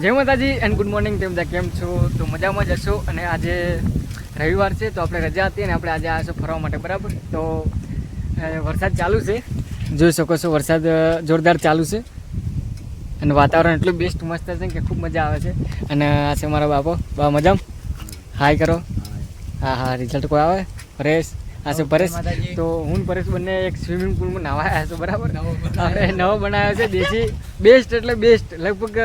જય માતાજી and good morning. તેમ બધા કેમ છો? તો મજામાં જ હશો. અને આજે રવિવાર છે તો આપણે રજા હતી અને આપણે આજે આવ્યા ફરવા માટે, બરાબર. તો વરસાદ ચાલુ છે, જોઈ શકો છો. વરસાદ જોરદાર ચાલુ છે અને વાતાવરણ એટલું બેસ્ટ મસ્ત છે કે ખૂબ મજા આવે છે. અને આ છે મારા બા મજામાં. હાય કરો. હા હા, રિઝલ્ટ કોઈ આવે? પરેશ, આ છે પરેશ. તો હું પરેશ બંને એક સ્વિમિંગ પુલમાં નાવા આવ્યા છો, બરાબર. આપણે નવો બનાવ્યો છે દેશી, બેસ્ટ એટલે બેસ્ટ. લગભગ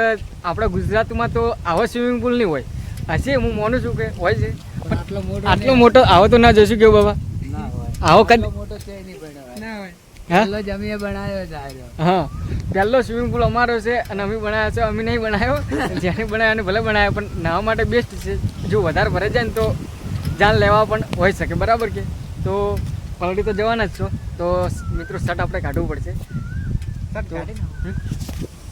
આપણા ગુજરાતમાં તો આવો સ્વિમિંગ પુલ નહીં હોય. હશે, હું માનું છું કે હોય છે. આટલો મોટો આવો તો ના જોઈશું કેવું બાબા? આવો કદ મોટો છે નહીં બનાવ્યો. પહેલો જ અમે બનાવ્યો છે. હા, પહેલો સ્વિમિંગ પુલ અમારો છે અને અમે બનાવ્યો છે. અમે નહીં બનાવ્યો, જેને બનાવ્યો એને ભલે બનાવ્યો, પણ નાવા માટે બેસ્ટ છે. જો વધારે ભરાઈ જાય ને તો જાન લેવા પણ હોઈ શકે, બરાબર. કે તો પલટી તો જવાના જ છો. તો મિત્રો શર્ટ આપણે કાઢવું પડશે.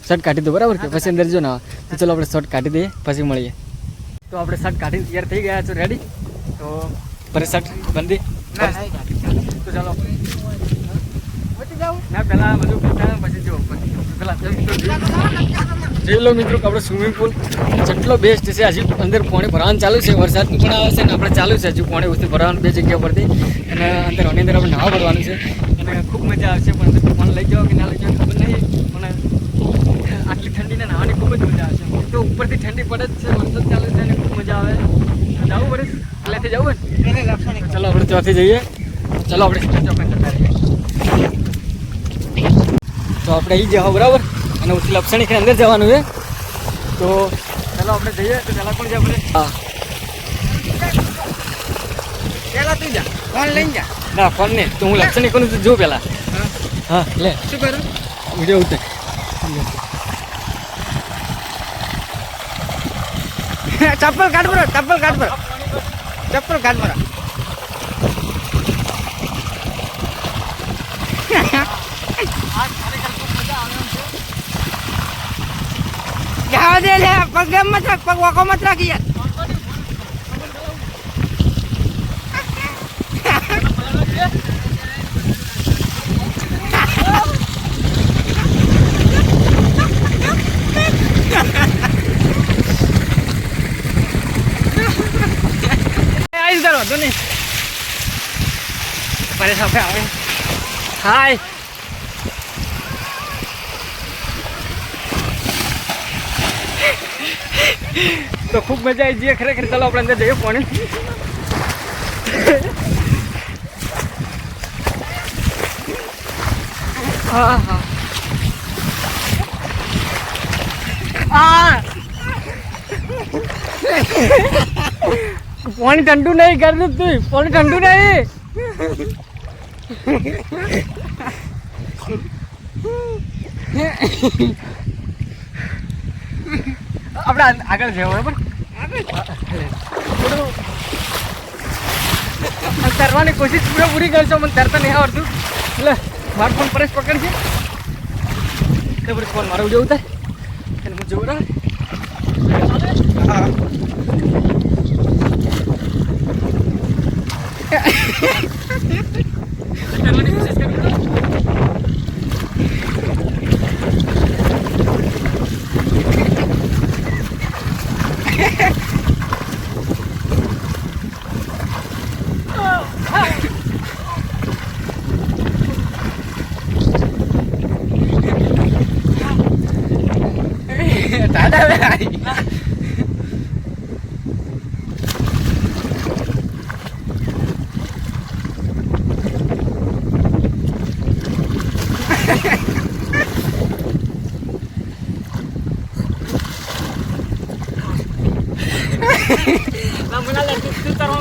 શર્ટ કાઢી દો, બરાબર. કે પછી અંદર જો ના, તો ચલો આપણે શર્ટ કાઢી દઈએ, પછી મળીએ. તો આપણે શર્ટ કાઢીને તૈયાર થઈ ગયા છો, રેડી. તો પછી શર્ટ બંધી તો ચાલો ના પહેલાં બધું કરતા પછી જો પેલા જોઈ લો મિત્રો કે આપણો સ્વિમિંગ પુલ જેટલો બેસ્ટ છે. હજી અંદર પાણી ભરવાનું ચાલુ છે, વરસાદનું પણ આવે છે ને આપણે ચાલુ છે હજુ પાણી ઓછું ભરવાનું બે જગ્યા પરથી. અને આની અંદર આપણે નાવા ભરવાનું છે અને ખૂબ મજા આવશે. પણ અંદર પાણી લઈ જાઓ કે ના લઈ જાઓ ખબર નહીં, પણ આટલી ઠંડીને નાહવાની ખૂબ જ મજા આવશે. તો ઉપરથી ઠંડી પડે જ છે, વરસાદ ચાલુ છે અને ખૂબ મજા આવે. જવું પડે પહેલેથી જવું ને, ચલો આપણે ત્યાંથી જઈએ. ચલો આપણે ચોકને જતા રહીએ. તો આપણે અહીં જાઓ, બરાબર. અને ઉથી લપસણી અંદર જવાનું છે. તો ચાલો આપણે જઈએ. તો પહેલાં કોણ છે આપણે? હા, પહેલાં તું જા, ફોન લઈને જા. ના ફોન નહીં, તો હું લપસણી કરું તો જો પહેલાં. હા લે, શું કરું? વિડીયો ઉતર. ચપ્પલ કાઢ બરો, ચપ્પલ કાઢ બરો, ચપ્પલ કાઢ બરો. જવા દે લે, પગ મત રાખ, પગ વાકો મત રાખી યાર. આઈસ કરો તો નહીં પરેશ આપણે આવે. હાય, તો ખૂબ મજા આવી જઈએ ખરેખર. ચાલો આપણે અંદર જઈએ. પાણી હા હા હા, પાણી ઠંડુ નહીં કરી તું, પાણી ઠંડુ નહીં. આપણે આગળ જવું, બરાબર. તરવાની કોશિશ પૂરી કરશો, મને તરતા નહીં આવડતું. એટલે મારો ફોન પરેશ પકડશે તો પછી ફોન મારું જવું થાય અને હું જવું રહે. હા તરવાની કોશિશ કરી.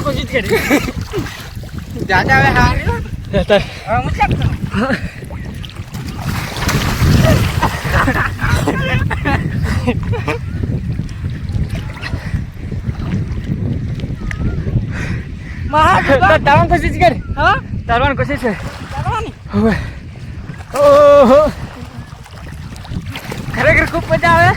કોશિશ કરી દાદા. હવે હા તારવાની કોશિશ કરી. હા, તારવાની કોશિશ છે. ઓહો, ખરેખર ખૂબ મજા આવે.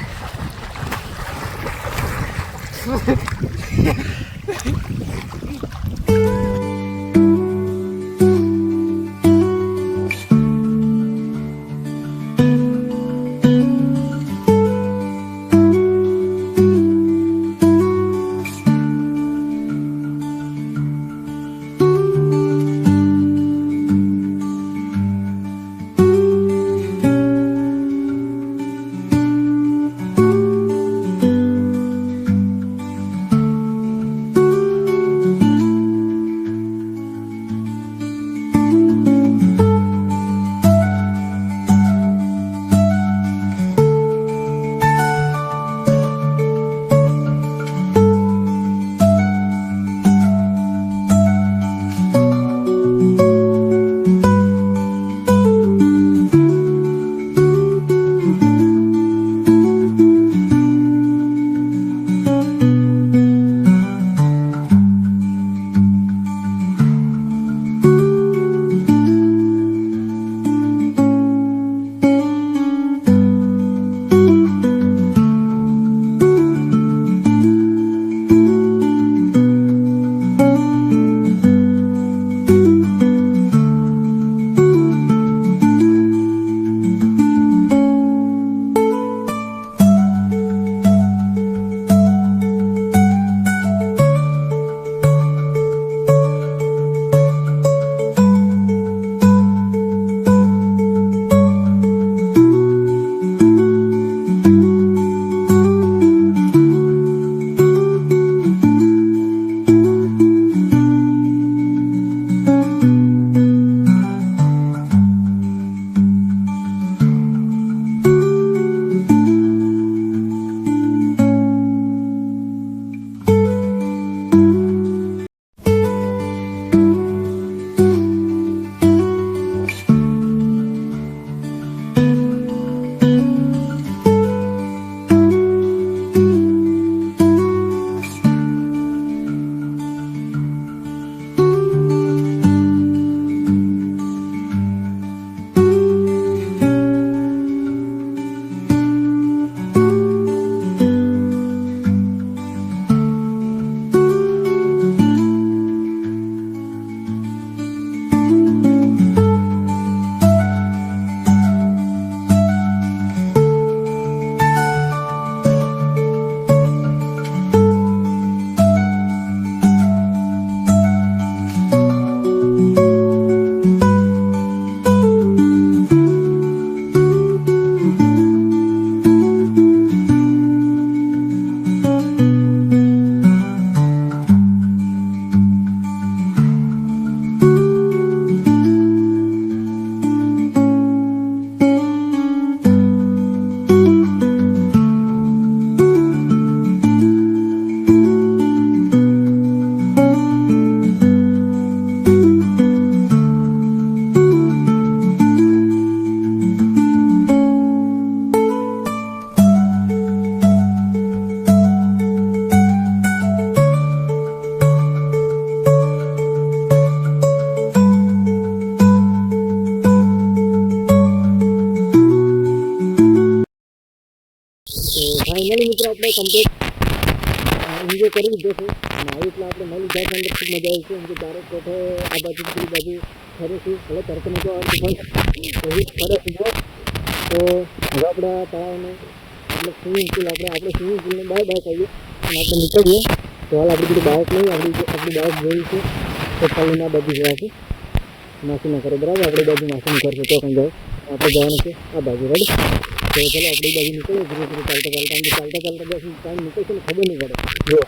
ફાઇનલી મિત્રો આપણે કમ્પ્લીટ એન્જોય કરી લીધો છે અને આવી એટલે આપણે મળી જાય અંદર ખૂબ મજા આવી છે એમ કે ચારે કોઠે આ બાજુ પેલી બાજુ ફરે છે ભલે તરત નીકળો આવતું પણ એવી ફરે છે તો હવે આપણે તળાવને એટલે સ્વિમિંગ પુલ આપણે સ્વિમિંગ પુલને બાય બાય કહીએ અને આપણે નીકળીએ તો હાલ આપણી બધું બાઇક નહીં આપણી બાઇક જોઈ છે તો પલ્લીને આ બાજુ જવા છે માસી ના કરે બરાબર આપણી બાજુ માસીનું ઘર છે તો કંઈ જાય આપણે જવાનું છે આ બાજુ રેડી તો ચાલો આપણી બાજુ નીકળીએ ધીરે ધીરે ચાલતા બસ ટાઈમ નીકળશે ને ખબર નહીં પડે જો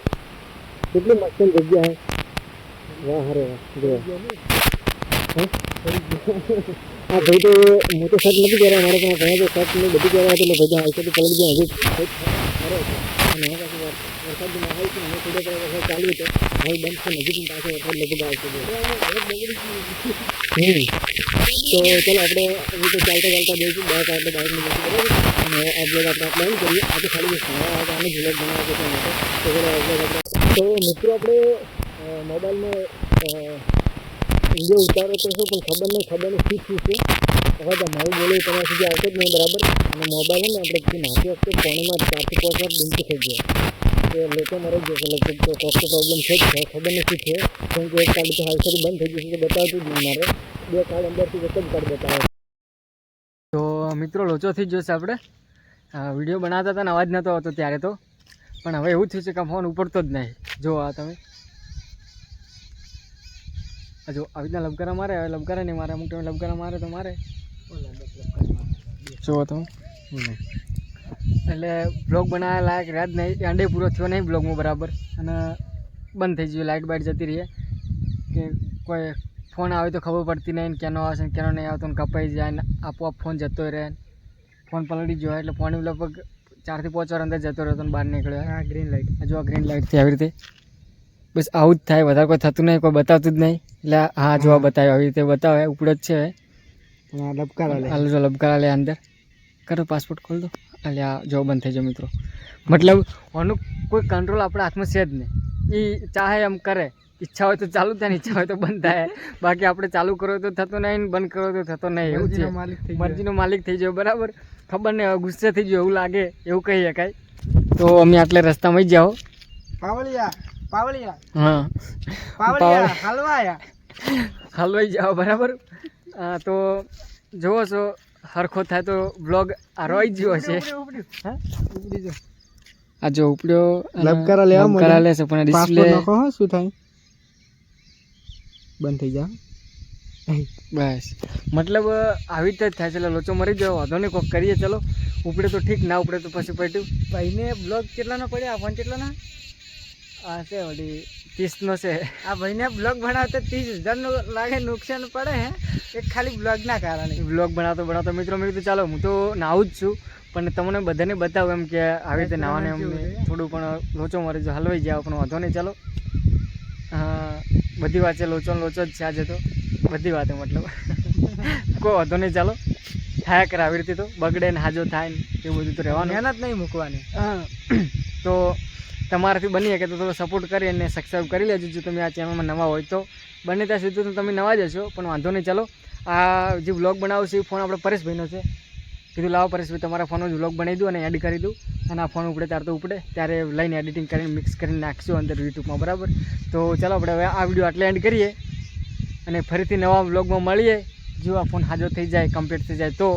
કેટલી મસ્ત જગ્યા છે વાહ અરે વાહ જો હા ભાઈ તો હું તો શર્ટ નથી પહેર્યા મારે પણ ઘણા તો શર્ટ ને બધું પહેર્યા હતું એટલે ભાઈ આઈસર પલટી જાય હજી અને હવે પાછું વરસાદની માહોલ છે મને થોડો વરસાદ ચાલુ હતો હવે બંધ છે નજીક પાછો વરસાદ લગભગ આવશે તો ચલો આપણે એ રીતે ચાલતા જઈશું બાઇક આપણે બાઇકની જઈશું બરાબર અને આ બ્લોગ આપણે પ્લાન કરીએ આ તો ખાલી આને બ્લોગ બનાવવા છે માટે તો મિત્રો આપણે મોબાઈલમાં વિડીયો ઉતારો તો શું પણ ખબર નહીં શું છે હવે તો મારું બોલું તમારા સુધી આવતો જ નહીં બરાબર અને મોબાઈલ ને આપણે નાખી વખતે ફોનમાં 4 થી 5 વાર બિંદુ થઈ ગયા કે લોકો મરી જશે લગભગ તો કોસ્ટ પ્રોબ્લેમ છે જ ખબર નહીં શું છે કેમ કે એક કાર્ડ તો હાલ સુધી બંધ થઈ જશે તો બતાવતું જ નહીં મારે 2 કાર્ડ અંદરથી એક જ કાર્ડ બતાવે તો મિત્રો લોચો થઈ જશે આપણે વિડીયો બનાવતા હતા ને અવાજ નહોતો આવતો ત્યારે તો પણ હવે એવું થયું છે કે ફોન ઉપડતો જ નહીં જો આ તમે જો આવી રીતના લબકારા મારે હવે લબકારા નહીં મારે અમુક ટાઈમ લબકારા મારે તો મારે જુઓ તમે એટલે બ્લોગ બનાવ્યા લાયક યાદ નહીં અંડે પૂરો થયો નહીં બ્લોગમાં બરાબર અને બંધ થઈ ગયું લાઇટ બાઇટ જતી રહીએ કે કોઈ ફોન આવે તો ખબર પડતી નહીં કેનો આવશે ને કેનો નહીં આવતો ને કપાઈ જાય ને આપોઆપ ફોન જતો રહે ફોન પલળી ગયો એટલે ફોન લગભગ 4 થી 5 વાર અંદર જતો રહ્યો અને બહાર નીકળ્યો આ ગ્રીન લાઇટ જો આ ગ્રીન લાઇટથી આવી રીતે બસ આવું જ થાય વધારે કોઈ થતું નહીં કોઈ બતાવતું જ નહીં એટલે હા જો આ બતાવ્યો આવી રીતે બતાવે ઉપડો જ છે લબકારા લે અંદર કરો પાસપોર્ટ ખોલ દો એટલે આ જો બંધ થઈ જાય મિત્રો મતલબ આનું કોઈ કંટ્રોલ આપણા હાથમાં છે જ નહીં એ ચાહે એમ કરે ઈચ્છા હોય તો ચાલુ થાય ને ઈચ્છા હોય તો બંધ થાય બાકી આપણે ચાલુ કરો તો થતો નહીં બંધ કરો તો થતો નહીં એવું છે મરજીનો માલિક થઈ જાય બરાબર ખબર નહીં હવે ગુસ્સે થઈ ગયો એવું લાગે એવું કહી શકાય તો અમે આટલે રસ્તામાં જ જાઓ હલવાઈ જાઓ બરાબર તો જોવો છો હરખો થાય તો બ્લોગ આરોઈ ગયો છે આ જો ઉપડ્યો લબકારા લેશે પણ ડિસ્પ્લે શું થાય બંધ થઈ જાય બસ મતલબ આવી રીતે જ થાય છે લોચો મરી ગયો વાંધો નહીં કોક કરીએ ચલો ઉપડે તો ઠીક ના ઉપડે તો પછી પડ્યું ભાઈને બ્લોગ કેટલાનો પડ્યા ફોન કેટલાનો આ છે ઓલી 30નો છે આ ભાઈને બ્લોગ બનાવતો 30,000 નું લાગે નુકસાન પડે હે એક ખાલી બ્લોગના કારણે બ્લોગ બનાવતો મિત્રો મેં કીધું ચાલો હું તો નાવું જ છું પણ તમને બધાને બતાવું એમ કે આવી રીતે નાવાને અમને થોડું પણ લોચો મારી જો હલવાઈ જાવ પણ વાંધો નહીં ચાલો બધી વાત છે લોચો જ છે આજે તો બધી વાતે મતલબ કોઈ વાંધો નહીં ચાલો થાય કરે આવી રીતે તો બગડે ને હાજો થાય ને એવું બધું તો રહેવાનું મહેનત નહીં મૂકવાની તો તમારાથી બની શકે તો થોડો સપોર્ટ કરી અને સબસ્ક્રાઈબ કરી લેજો જો તમે આ ચેનલમાં નવા હોય તો બને ત્યાં સુધી તો તમે નવા જ હશો પણ વાંધો નહીં ચાલો આ જે વ્લોગ બનાવું છે એ ફોન આપણે પરેશભાઈનો છે કીધું લાવો પરેશભાઈ તમારા ફોનનો જ વ્લોગ બનાવી દઉં અને એડ કરી દઉં અને આ ફોન ઉપડે ત્યારે તો ઉપડે ત્યારે લઈને એડિટિંગ કરીને મિક્સ કરીને નાખશું અંદર યુટ્યુબમાં બરાબર તો ચાલો આપણે હવે આ વિડીયો આટલે એન્ડ કરીએ અને ફરીથી નવા વ્લોગમાં મળીએ જો આ ફોન હાજર થઈ જાય કમ્પ્લીટ થઈ જાય તો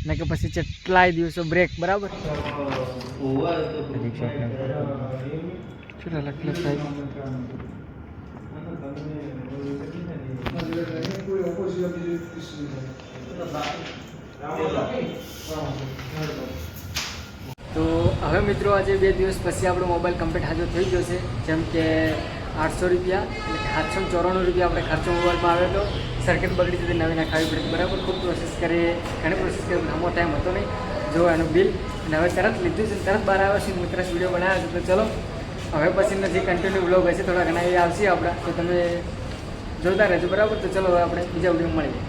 ને કે પછી કેટલાય દિવસો બ્રેક બરાબર તો હવે મિત્રો આજે 2 દિવસ પછી આપણો મોબાઈલ કમ્પ્લીટ હાજર થઈ ગયો છે જેમ કે 800 રૂપિયા એટલે કે 794 રૂપિયા આપણે ખર્ચો મોબાઈલમાં આવ્યો હતો સર્કિટ બગડી હતી નવી નાખાવી પડી બરાબર ખૂબ પ્રોસેસ કરી ઘણી પ્રોસેસ કરી લાંબો ટાઈમ હતો નહીં જો એનું બિલ અને હવે તરત લીધું છે તરત બહાર આવ્યો છે મિત્ર વિડીયો બનાવ્યો છે તો ચલો હવે પછીનો જે કન્ટિન્યુ વ્લોગ હશે થોડા ઘણા એ આવશે આપણા તો તમે જોતા રહેજો બરાબર તો ચલો હવે આપણે બીજા વિડીયો મળીએ